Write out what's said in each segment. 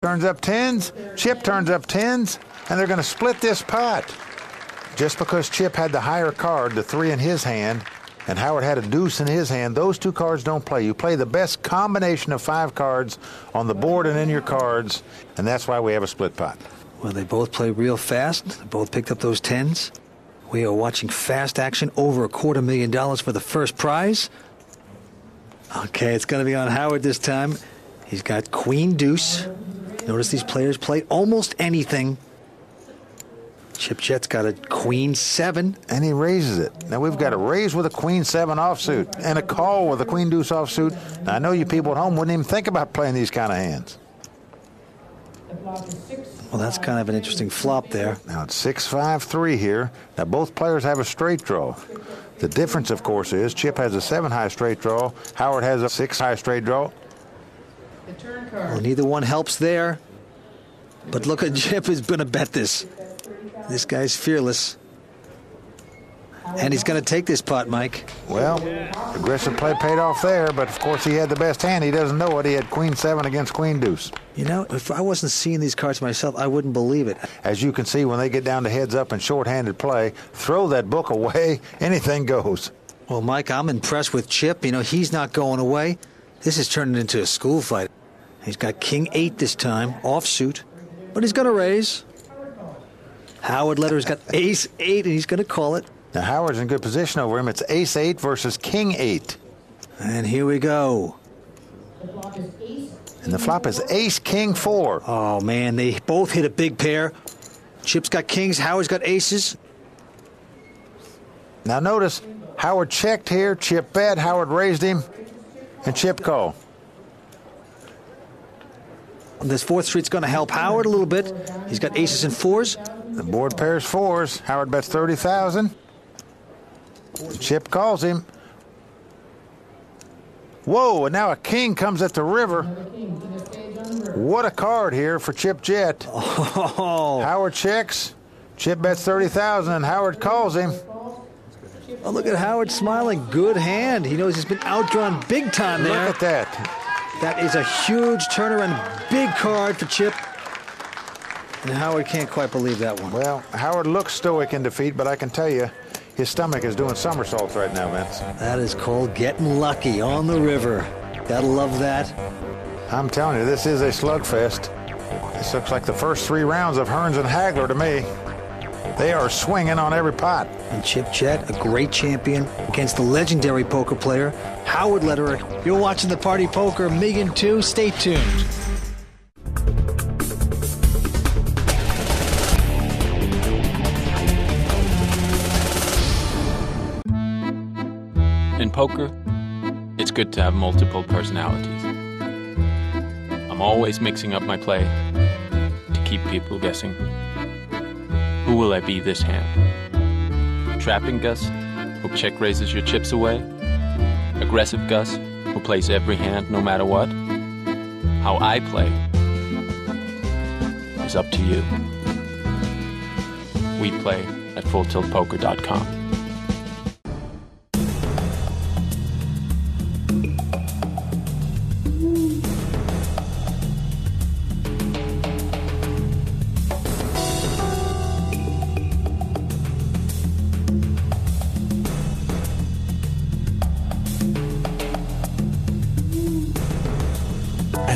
turns up tens, Chip turns up tens, and they're going to split this pot. Just because Chip had the higher card, the 3 in his hand, and Howard had a deuce in his hand, those two cards don't play. You play the best combination of 5 cards on the board and in your cards, and that's why we have a split pot. Well, they both play real fast. They both picked up those tens. We are watching fast action, over $250,000 for the first prize. Okay, it's going to be on Howard this time. He's got queen deuce. Notice these players play almost anything. Chip Jet's got a queen 7. And he raises it. Now we've got a raise with a queen 7 offsuit and a call with a queen deuce offsuit. Now I know you people at home wouldn't even think about playing these kind of hands. Well, that's kind of an interesting flop there. Now it's 6-5-3 here. Now both players have a straight draw. The difference, of course, is Chip has a 7-high straight draw. Howard has a 6-high straight draw. Well, neither one helps there. But look at Chip is going to bet this. This guy's fearless. And he's going to take this pot, Mike. Well, aggressive play paid off there, but of course he had the best hand. He doesn't know it. He had queen 7 against queen deuce. You know, if I wasn't seeing these cards myself, I wouldn't believe it. As you can see, when they get down to heads up and short-handed play, throw that book away. Anything goes. Well, Mike, I'm impressed with Chip. You know, he's not going away. This is turning into a school fight. He's got king 8 this time, offsuit, but he's going to raise. Howard Letter's got ace 8, and he's going to call it. Now, Howard's in good position over him. It's ace 8 versus king 8. And here we go. And the flop is ace king 4. Oh, man, they both hit a big pair. Chip's got kings, Howard's got aces. Now, notice, Howard checked here, Chip bet, Howard raised him, and Chip called. This 4th street's going to help Howard a little bit. He's got aces and 4s. The board pairs 4s. Howard bets 30,000. Chip calls him. Whoa, and now a king comes at the river. What a card here for Chip Jet. Oh. Howard checks. Chip bets 30,000, and Howard calls him. Oh, look at Howard smiling. Good hand. He knows he's been outdrawn big time there. Look at that. That is a huge turnaround, big card for Chip. And Howard can't quite believe that one. Well, Howard looks stoic in defeat, but I can tell you, his stomach is doing somersaults right now, Vince. That is called getting lucky on the river. Gotta love that. I'm telling you, this is a slugfest. This looks like the first 3 rounds of Hearns and Hagler to me. They are swinging on every pot. And Chip Jet, a great champion against the legendary poker player, Howard Lederer. You're watching the Party Poker $1,000,002. Stay tuned. In poker, it's good to have multiple personalities. I'm always mixing up my play to keep people guessing. Who will I be this hand? Trapping Gus, who check raises your chips away? Aggressive Gus, who plays every hand no matter what? How I play is up to you. We play at FullTiltPoker.com.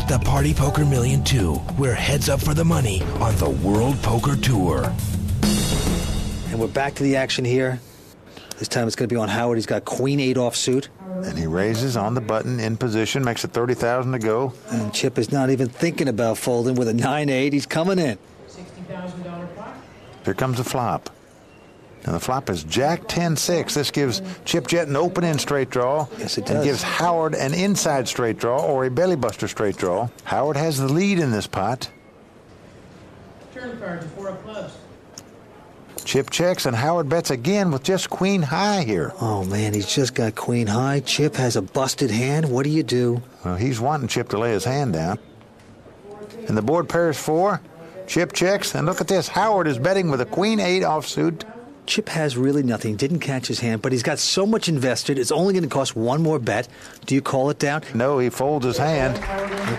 The Party Poker $1,000,002. We're heads up for the money on the World Poker Tour. And we're back to the action here. This time it's going to be on Howard. He's got queen 8 offsuit. And he raises on the button in position, makes it 30,000 to go. And Chip is not even thinking about folding with a 9-8. He's coming in. $60,000 pot. Here comes the flop. Now the flop is Jack 10-6. This gives Chip Jet an open-in straight draw. Yes, it and does. gives Howard an inside straight draw or a belly buster straight draw. Howard has the lead in this pot. Turn cards, 4 of clubs. Chip checks, and Howard bets again with just queen high here. Oh, man, he's just got queen high. Chip has a busted hand. What do you do? Well, he's wanting Chip to lay his hand down. And the board pairs 4. Chip checks, and look at this. Howard is betting with a queen 8 offsuit. Chip has really nothing. Didn't catch his hand, but he's got so much invested. It's only going to cost one more bet. Do you call it down? No, he folds his hand.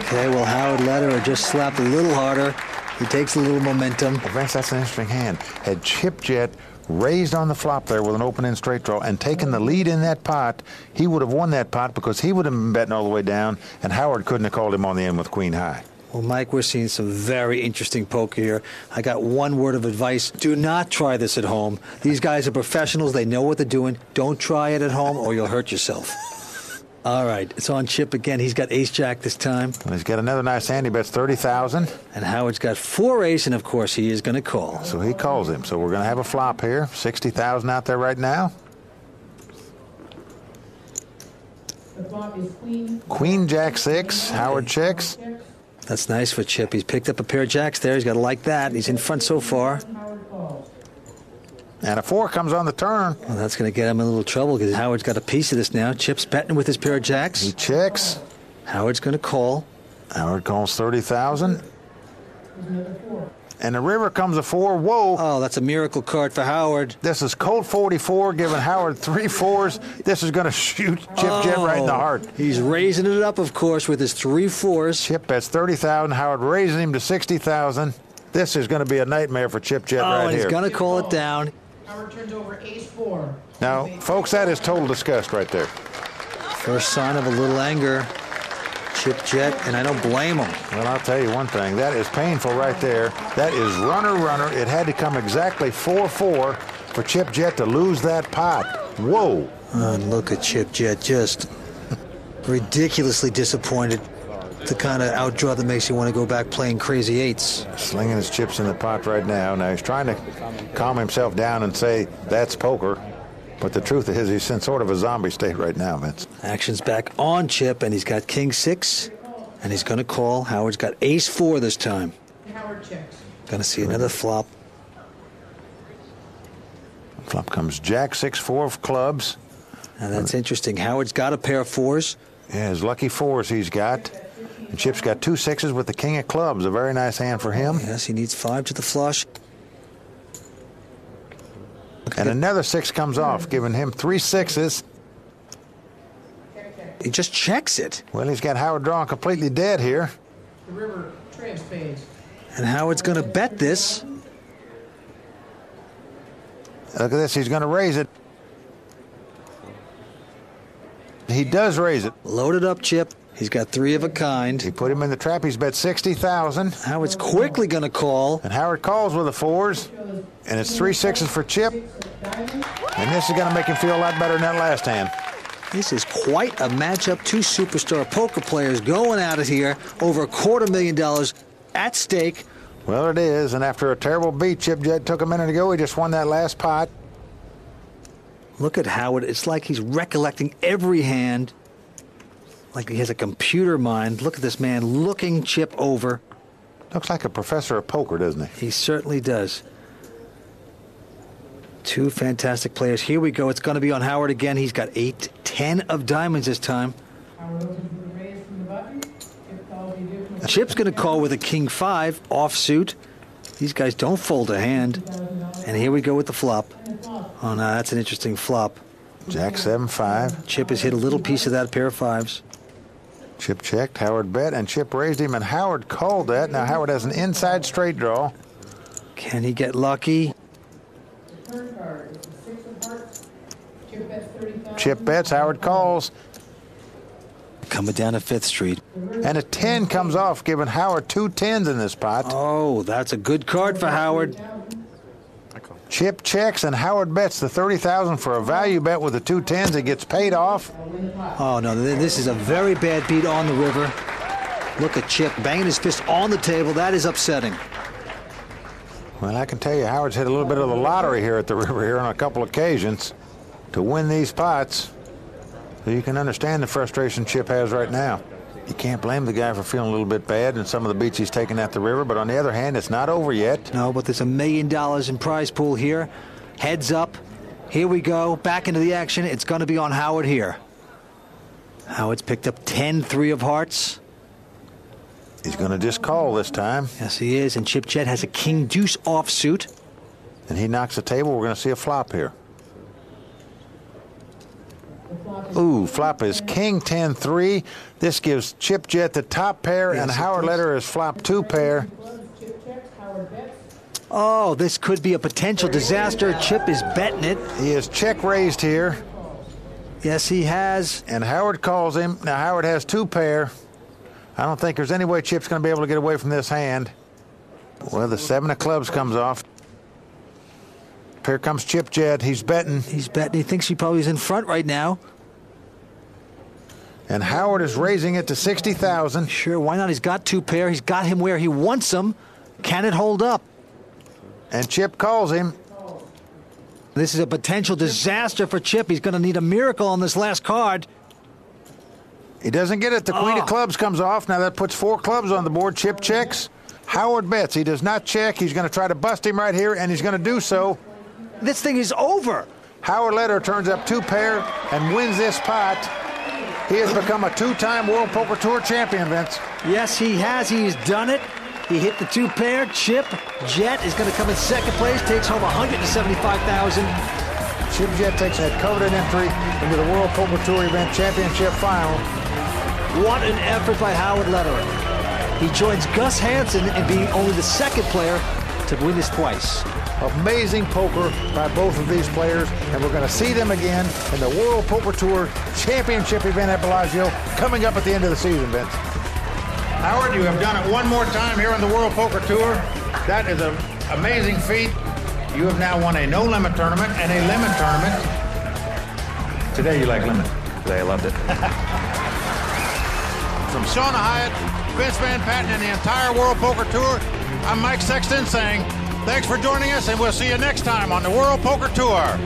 Okay, well, Howard Lederer just slapped a little harder. He takes a little momentum. Well, Vince, that's an interesting hand. Had Chip Jet raised on the flop there with an open-end straight draw and taken the lead in that pot, he would have won that pot because he would have been betting all the way down, and Howard couldn't have called him on the end with queen high. Well, Mike, we're seeing some very interesting poker here. I got one word of advice. Do not try this at home. These guys are professionals. They know what they're doing. Don't try it at home or you'll hurt yourself. All right, it's on Chip again. He's got ace-jack this time. Well, he's got another nice hand. He bets 30,000. And Howard's got 4-ace, and of course he is going to call. So he calls him. So we're going to have a flop here. 60,000 out there right now. The flop is queen. Queen, jack 6. Howard checks. That's nice for Chip. He's picked up a pair of jacks there. He's got to like that. He's in front so far. Howard calls. And a 4 comes on the turn. Well, that's going to get him in a little trouble because Howard's got a piece of this now. Chip's betting with his pair of jacks. He checks. Howard's going to call. Howard calls 30,000. There's another 4. And the river comes a 4. Whoa. Oh, that's a miracle card for Howard. This is Colt 44 giving Howard 3 4s. This is going to shoot Chip Jet right in the heart. He's raising it up, of course, with his 3 4s. Chip bets 30,000. Howard raising him to 60,000. This is going to be a nightmare for Chip Jet right and here. he's going to call it down. Howard turns over ace 4. Now, folks, that is total disgust right there. First sign of a little anger. Chip Jet, and I don't blame him. Well, I'll tell you one thing. That is painful right there. That is runner. It had to come exactly 4-4 for Chip Jet to lose that pot. Whoa. Oh, and look at Chip Jet, just ridiculously disappointed. The kind of outdraw that makes you want to go back playing crazy eights. Slinging his chips in the pot right now. Now, he's trying to calm himself down and say, that's poker. But the truth is, he's in sort of a zombie state right now, Vince. Action's back on Chip, and he's got king 6, and he's going to call. Howard's got ace 4 this time. Howard checks. Going to see another flop. Flop comes jack 6-4 of clubs. Now that's interesting. Howard's got a pair of 4s. Yeah, his lucky 4s he's got. And Chip's got 2 6s with the king of clubs. A very nice hand for him. Yes, he needs 5 to the flush. And another 6 comes off, giving him 3 6s. He just checks it. Well, he's got Howard drawing completely dead here. The river transfades. And Howard's going to bet this. Look at this. He's going to raise it. He does raise it. Loaded up Chip. He's got 3 of a kind. He put him in the trap. He's bet 60,000. Howard's quickly going to call. And Howard calls with the 4s. And it's 3 6s for Chip. And this is going to make him feel a lot better than that last hand. This is quite a matchup. 2 superstar poker players going at it here. Over $250,000 at stake. Well, it is. And after a terrible beat, Chip Jet took a minute ago. He just won that last pot. Look at Howard. It's like he's recollecting every hand. Like he has a computer mind. Look at this man looking Chip over. Looks like a professor of poker, doesn't he? He certainly does. 2 fantastic players. Here we go. It's going to be on Howard again. He's got 8, 10 of diamonds this time. Howard opens with a raise from the button. Chip calls the additional. Chip's going to call with a king 5 offsuit. These guys don't fold a hand. And here we go with the flop. Oh, no, that's an interesting flop. Jack 7-5. Chip has hit a little piece of that pair of 5s. Chip checked, Howard bet, and Chip raised him, and Howard called that. Now Howard has an inside straight draw. Can he get lucky? Turn card is the 6 of hearts. Chip bets 30,000. Chip bets, Howard calls, Coming down to 5th Street. and a 10 comes off, giving Howard 2 10s in this pot. Oh, that's a good card for Howard. Chip checks, and Howard bets the 30,000 for a value bet with the 2 10s. It gets paid off. Oh, no, this is a very bad beat on the river. Look at Chip banging his fist on the table. That is upsetting. Well, I can tell you, Howard's hit a little bit of the lottery here at the river here on a couple occasions to win these pots. So you can understand the frustration Chip has right now. You can't blame the guy for feeling a little bit bad in some of the beats he's taken at the river, but on the other hand, it's not over yet. No, but there's $1 million in prize pool here. Heads up. Here we go. Back into the action. It's going to be on Howard here. Howard's picked up 10 3 of hearts. He's going to just call this time. Yes, he is. And Chip Jet has a king deuce offsuit. and he knocks the table, we're going to see a flop here. Ooh, flop is King 10-3. This gives Chip Jet the top pair, and Howard Leder is flop 2 pair. Oh, this could be a potential disaster. Chip is betting it. He is check raised here. Yes, he has. And Howard calls him. Now, Howard has 2 pair. I don't think there's any way Chip's going to be able to get away from this hand. Well, the 7 of clubs comes off. Here comes Chip Jet. He's betting. He's betting. He thinks he probably is in front right now. And Howard is raising it to 60,000. Sure, why not? He's got 2 pair. He's got him where he wants him. Can it hold up? And Chip calls him. This is a potential disaster for Chip. He's going to need a miracle on this last card. He doesn't get it. The queen of clubs comes off. Now that puts 4 clubs on the board. Chip checks. Howard bets. He does not check. He's going to try to bust him right here, and he's going to do so. This thing is over. Howard Leder turns up 2 pair and wins this pot. He has become a 2-time World Poker Tour champion, Vince. Yes, he has. He's done it. He hit the 2 pair. Chip Jet is going to come in second place, takes home $175,000. Chip Jet takes that coveted entry into the World Poker Tour event championship final. What an effort by Howard Lederer. He joins Gus Hansen in being only the 2nd player to win this twice. Amazing poker by both of these players, and we're going to see them again in the World Poker Tour championship event at Bellagio coming up at the end of the season, Vince. Howard, you have done it one more time here on the World Poker Tour. That is an amazing feat. You have now won a no-limit tournament and a limit tournament. Today you like limit. Today I loved it. From Shauna Hyatt, Vince Van Patten, and the entire World Poker Tour, I'm Mike Sexton saying thanks for joining us, and we'll see you next time on the World Poker Tour.